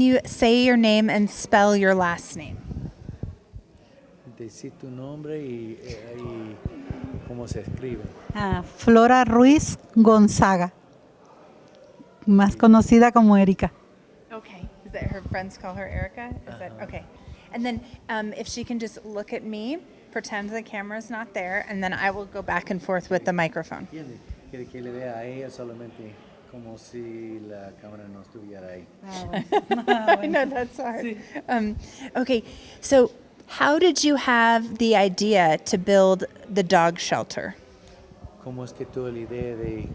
you say your name and spell your last name? Decí tu nombre y cómo se escribe. Flora Ruiz Gonzaga, más conocida como Erika. Okay. Is that her friends call her Erica? Is that okay? And then if she can just look at me, pretend the camera's not there, and then I will go back and forth with the microphone. Quiere que le vea a ella solamente como si la cámara no estuviera ahí. I know that's hard. Okay, so how did you have the idea to build the dog shelter? ¿Cómo es que tuvo la idea de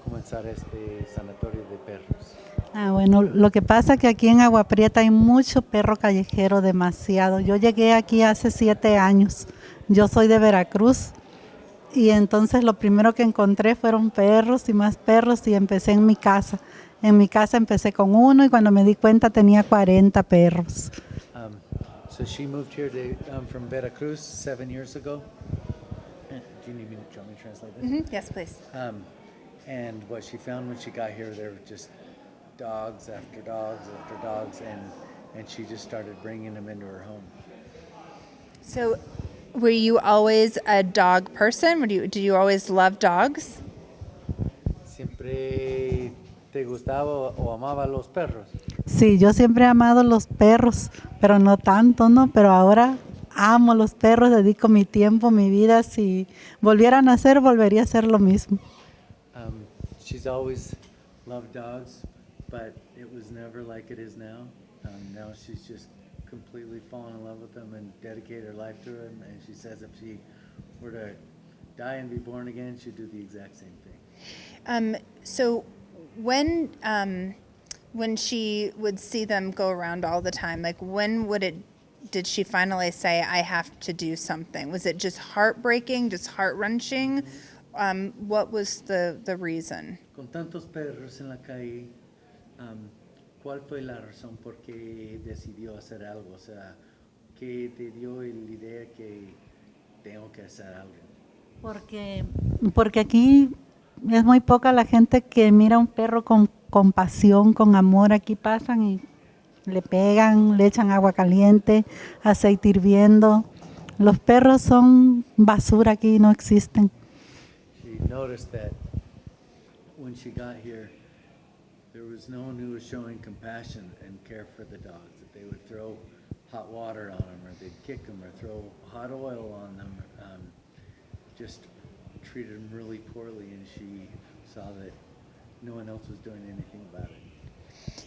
comenzar este sanatorio de perros? Bueno, lo que pasa es que aquí en Agua Prieta hay mucho perro callejero, demasiado. Yo llegué aquí hace 7 años. Yo soy de Veracruz y entonces lo primero que encontré fueron perros y más perros y empecé en mi casa. En mi casa empecé con uno y cuando me di cuenta tenía 40 perros. So she moved here from Veracruz 7 years ago. Do you need me to translate this? Mm-hmm. Yes, please. And what she found when she got here, there were just dogs after dogs after dogs, and she just started bringing them into her home. So, were you always a dog person? Did you always love dogs? ¿Siempre te gustaba o amaba los perros? Sí, yo siempre he amado los perros, pero no tanto, ¿no? Pero ahora amo los perros, dedico mi tiempo, mi vida. Si volviera a nacer, volvería a hacer lo mismo. She's always loved dogs, but it was never like it is now. Now she's just completely fallen in love with them and dedicated her life to them. And she says if she were to die and be born again, she'd do the exact same thing. So when she would see them go around all the time, like did she finally say, I have to do something? Was it just heartbreaking, just heart-wrenching? What was the reason? Con tantos perros en la calle, ¿cuál fue la razón por qué decidió hacer algo? O sea, ¿qué te dio la idea que tengo que hacer algo? Porque aquí es muy poca la gente que mira a un perro con compasión, con amor. Aquí pasan y le pegan, le echan agua caliente, aceite hirviendo. Los perros son basura aquí, no existen. She noticed that when she got here, there was no one who was showing compassion and care for the dogs. That they would throw hot water on them, or they'd kick them, or throw hot oil on them, just treated them really poorly, and she saw that no one else was doing anything about it.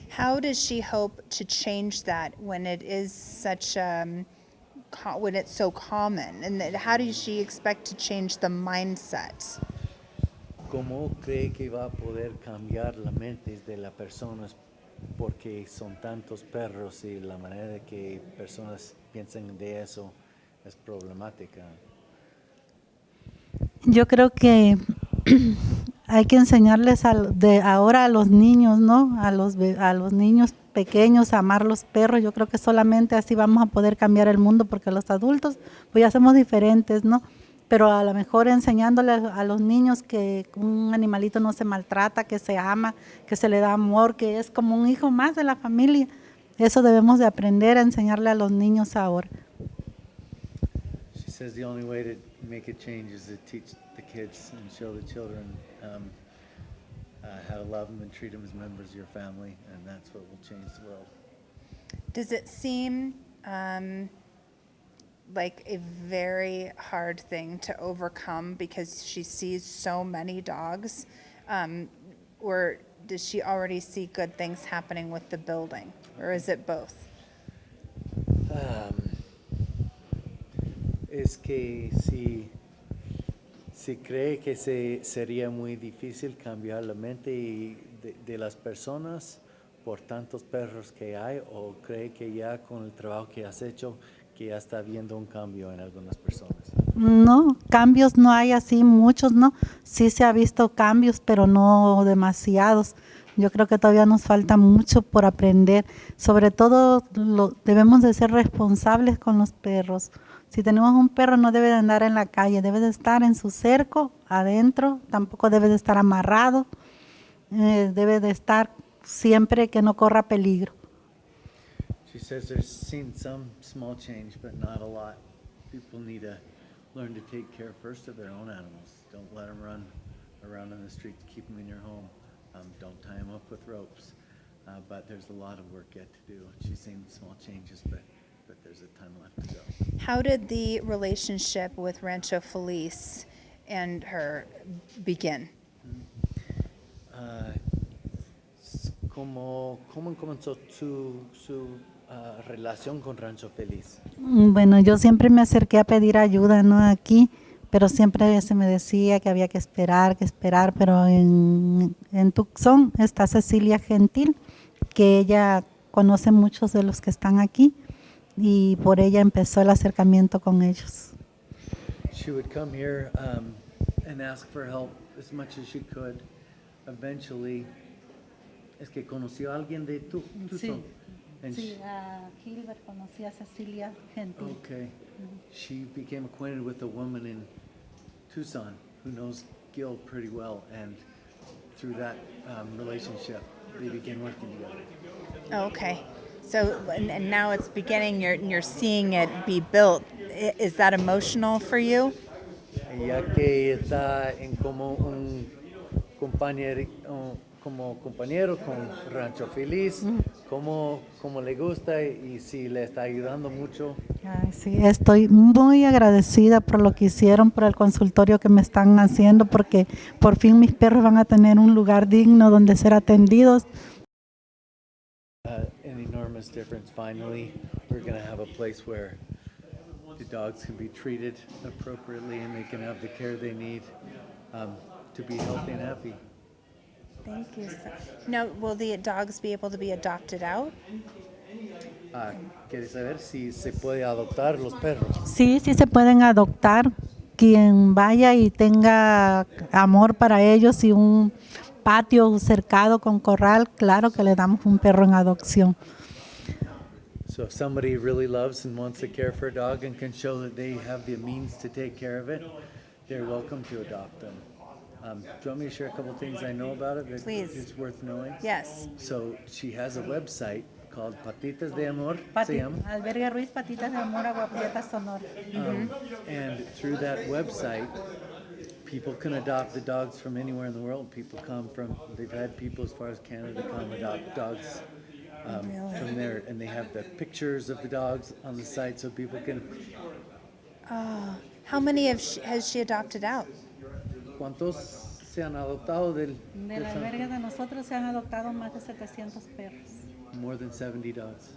How does she hope to change that when it is such when it's so common? And how does she expect to change the mindset? ¿Cómo cree que va a poder cambiar la mente de las personas porque son tantos perros y la manera de que personas piensan de eso es problemática? Yo creo que hay que enseñarles de ahora a los niños, ¿no? A los niños pequeños a amar los perros. Yo creo que solamente así vamos a poder cambiar el mundo, porque los adultos pues ya somos diferentes, ¿no? Pero a lo mejor enseñándole a los niños que un animalito no se maltrata, que se ama, que se le da amor, que es como un hijo más de la familia. Eso debemos de aprender a enseñarle a los niños ahora. She says the only way to make a change is to teach the kids and show the children how to love them and treat them as members of your family, and that's what will change the world. Does it seem like a very hard thing to overcome because she sees so many dogs? Or does she already see good things happening with the building? Or is it both? Es que si cree que sería muy difícil cambiar la mente de las personas por tantos perros que hay, o cree que ya con el trabajo que has hecho que ya está viendo un cambio en algunas personas. No, cambios no hay así muchos, ¿no? Sí se ha visto cambios, pero no demasiados. Yo creo que todavía nos falta mucho por aprender. Sobre todo debemos de ser responsables con los perros. Si tenemos un perro no debe de andar en la calle, debe de estar en su cerco, adentro, tampoco debe de estar amarrado, debe de estar siempre que no corra peligro. She says there's seen some small change, but not a lot. People need to learn to take care first of their own animals. Don't let them run around in the street. Keep them in your home. Don't tie them up with ropes. But there's a lot of work yet to do. She's seen small changes, but there's a ton left to go. How did the relationship with Rancho Feliz and her begin? ¿Cómo comenzó su relación con Rancho Feliz? Bueno, yo siempre me acerqué a pedir ayuda, ¿no? Aquí, pero siempre se me decía que había que esperar, pero en Tucson está Cecilia Gentil, que ella conoce muchos de los que están aquí y por ella empezó el acercamiento con ellos. She would come here and ask for help as much as she could. Eventually, es que conoció a alguien de Tucson. And Sí, a Gilbert conocí a Cecilia Gentil. okay. She became acquainted with a woman in Tucson who knows Gil pretty well, and through that relationship, they began working together. Oh, okay. So, and now it's beginning, you're seeing it be built. Is that emotional for you? Ya que está en como un como compañero con Rancho Feliz, como le gusta y si le está ayudando mucho. Ay, sí, estoy muy agradecida por lo que hicieron, por el consultorio que me están haciendo, porque por fin mis perros van a tener un lugar digno donde ser atendidos. An enormous difference. Finally, we're going to have a place where the dogs can be treated appropriately and they can have the care they need to be healthy and happy. Thank you. Now, will the dogs be able to be adopted out? ¿Quieres saber si se puede adoptar los perros? Sí, sí se pueden adoptar. Quien vaya y tenga amor para ellos y un patio cercado con corral, claro que le damos un perro en adopción. So if somebody really loves and wants to care for a dog and can show that they have the means to take care of it, they're welcome to adopt them. Do you want me to share a couple things I know about it that Please. is worth knowing? Yes. So she has a website called Patitas de Amor, se llama. Albergue Ruiz Patitas de Amor, Agua Prieta, Sonora. And through that website, people can adopt the dogs from anywhere in the world. People come from, they've had people as far as Canada come adopt dogs Really? from there. And they have the pictures of the dogs on the site so people can. How many has she adopted out? ¿Cuántos se han adoptado del? Del albergue de nosotros se han adoptado más de 700 perros. More than 70 dogs.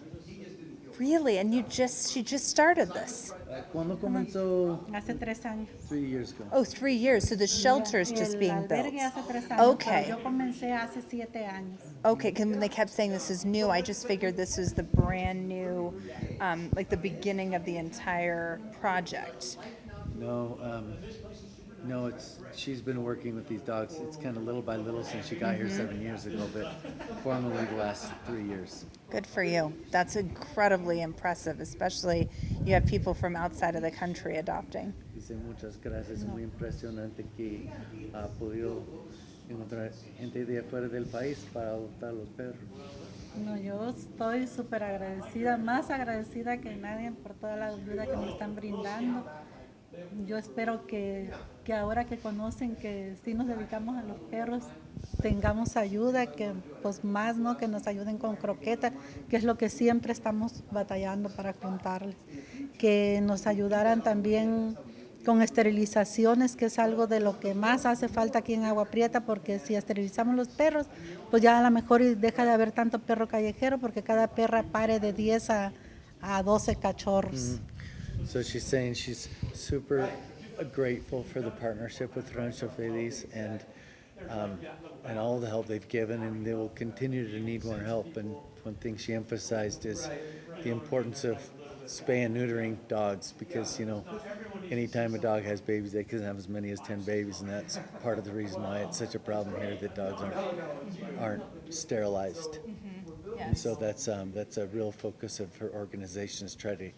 Really? And she just started this? ¿Cuándo comenzó? Hace 3 años. 3 years ago. Oh, 3 years. So the shelter's just being built. El albergue hace 3 años. Okay. Pero yo comencé hace 7 años. Okay, because when they kept saying this is new, I just figured this was the brand new, like the beginning of the entire project. No, she's been working with these dogs. It's kind of little by little since she got here 7 years ago, but formally the last 3 years. Good for you. That's incredibly impressive, especially you have people from outside of the country adopting. Dice muchas gracias, es muy impresionante que ha podido encontrar gente de afuera del país para adoptar los perros. No, yo estoy súper agradecida, más agradecida que nadie por toda la ayuda que me están brindando. Yo espero que ahora que conocen que sí nos dedicamos a los perros, tengamos ayuda, que pues más, ¿no? Que nos ayuden con croqueta, que es lo que siempre estamos batallando para juntarles. Que nos ayudaran también con esterilizaciones, que es algo de lo que más hace falta aquí en Agua Prieta, porque si esterilizamos los perros, pues ya a lo mejor deja de haber tanto perro callejero, porque cada perra pare de 10 a 12 cachorros. So she's saying she's super grateful for the partnership with Rancho Feliz and all the help they've given, and they will continue to need more help. And one thing she emphasized is the importance of spay and neutering dogs, because anytime a dog has babies, they can have as many as 10 babies, and that's part of the reason why it's such a problem here that dogs aren't sterilized. And so that's a real focus of her organization, is try to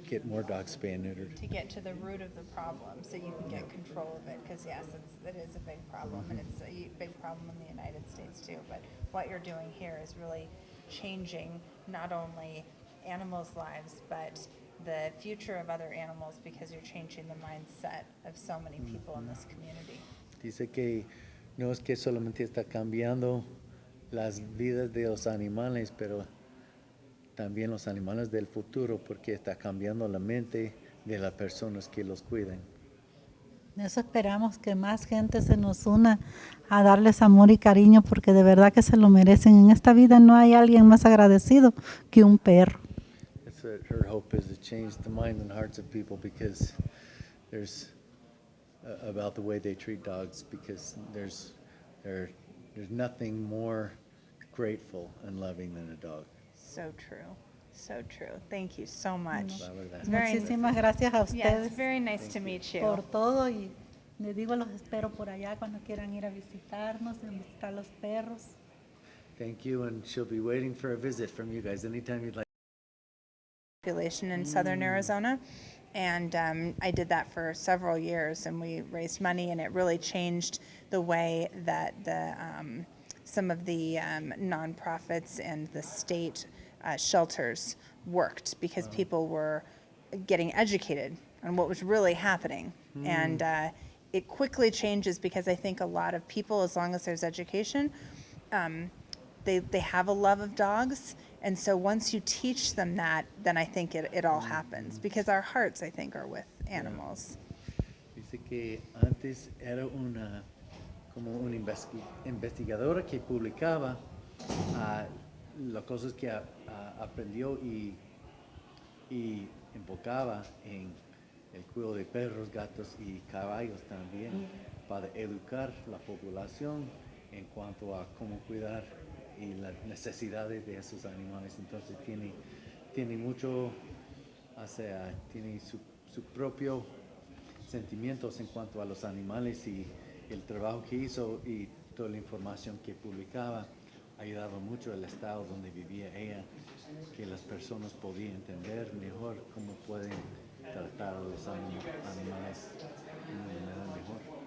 get more dogs spay and neutered. To get to the root of the problem so you can get control of it, because yes, it is a big problem, and it's a big problem in the United States too. But what you're doing here is really changing not only animals' lives, but the future of other animals because you're changing the mindset of so many people in this community. Dice que no es que solamente está cambiando las vidas de los animales, pero también los animales del futuro, porque está cambiando la mente de las personas que los cuidan. Eso esperamos, que más gente se nos una a darles amor y cariño, porque de verdad que se lo merecen. En esta vida no hay alguien más agradecido que un perro. That's what her hope is, to change the mind and hearts of people, because there's about the way they treat dogs, because there's nothing more grateful and loving than a dog. So true. So true. Thank you so much. La verdad. Very- Muchísimas gracias a Yeah, ustedes it's very nice to meet you. por todo, y les digo, los espero por allá cuando quieran ir a visitarnos, a visitar los perros. Thank you, and she'll be waiting for a visit from you guys anytime you'd like. Population in southern Arizona. And I did that for several years, and we raised money, and it really changed the way that some of the nonprofits and the state shelters worked, because people were getting educated on what was really happening. And it quickly changes, because I think a lot of people, as long as there's education, they have a love of dogs. And so once you teach them that, then I think it all happens, because our hearts, I think, are with animals. Dice que antes era como una investigadora que publicaba las cosas que aprendió y enfocaba en el cuidado de perros, gatos y caballos también, para educar la población en cuanto a cómo cuidar y las necesidades de esos animales. Entonces tiene mucho, o sea, tiene su propio sentimientos en cuanto a los animales, y el trabajo que hizo y toda la información que publicaba ha ayudado mucho al estado donde vivía ella, que las personas podían entender mejor cómo pueden tratar a los animales de una manera mejor.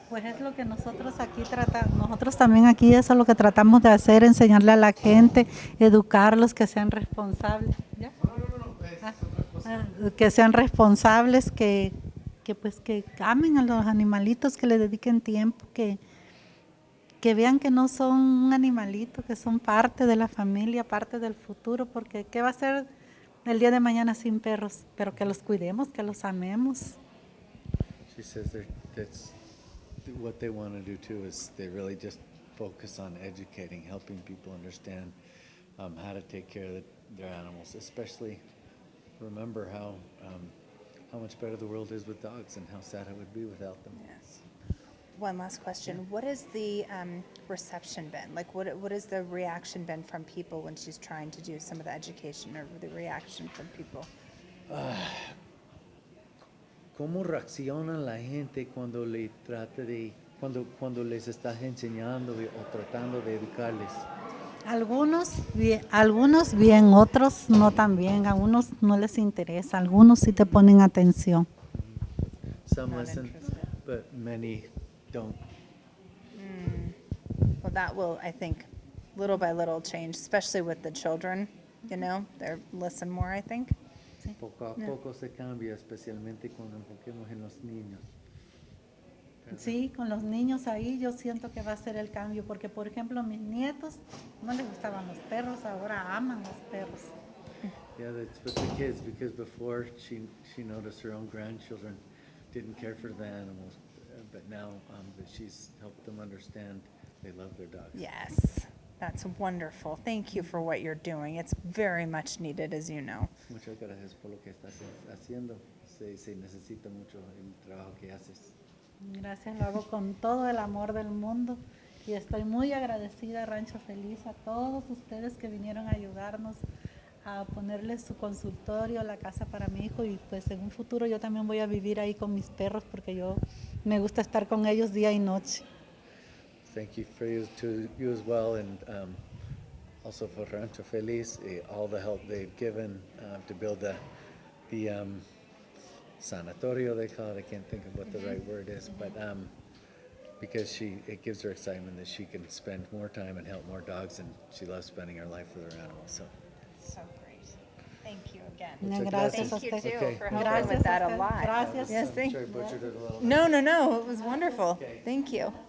Pues es lo que nosotros aquí tratamos, nosotros también aquí eso es lo que tratamos de hacer, enseñarle a la gente, educarlos, que sean responsables. ¿Ya? Que sean responsables, que pues que amen a los animalitos, que le dediquen tiempo, que vean que no son un animalito, que son parte de la familia, parte del futuro, porque ¿qué va a ser el día de mañana sin perros? Pero que los cuidemos, que los amemos. She says that's what they want to do too, is they really just focus on educating, helping people understand how to take care of their animals, especially remember how much better the world is with dogs and how sad it would be without them. Yes. One last question. What has the reception been? Like, what has the reaction been from people when she's trying to do some of the education, or the reaction from people? ¿Cómo reacciona la gente cuando le trata de, cuando les estás enseñando o tratando de educarles? Algunos bien, otros no tan bien, a unos no les interesa, algunos sí te ponen atención. Some Not listen, interested. but many don't. Well, that will, I think, little by little change, especially with the children. You know, they listen more, I think. Poco a poco se cambia, especialmente cuando enfoquemos en los niños. Sí, con los niños ahí yo siento que va a ser el cambio, porque por ejemplo a mis nietos no les gustaban los perros, ahora aman los perros. Yeah, that's with the kids, because before she noticed her own grandchildren didn't care for the animals, but now that she's helped them understand, they love their dogs. Yes, that's wonderful. Thank you for what you're doing. It's very much needed, as you know. Muchas gracias por lo que estás haciendo. Se necesita mucho el trabajo que haces. Gracias, lo hago con todo el amor del mundo y estoy muy agradecida, Rancho Feliz, a todos ustedes que vinieron a ayudarnos a ponerle su consultorio, la casa para mi hijo, y pues en un futuro yo también voy a vivir ahí con mis perros, porque yo me gusta estar con ellos día y noche. Thank you for you as well, and also for Rancho Feliz, all the help they've given to build the sanatorio, they call it. I can't think of what the right word is, but because it gives her excitement that she can spend more time and help more dogs, and she loves spending her life with her animals. So again. Gracias a Thank you usted. too Okay. for helping Gracias with a that a usted. lot. Gracias. Yes, thank Sorry, butchered it a little. No, it was wonderful. Thank you.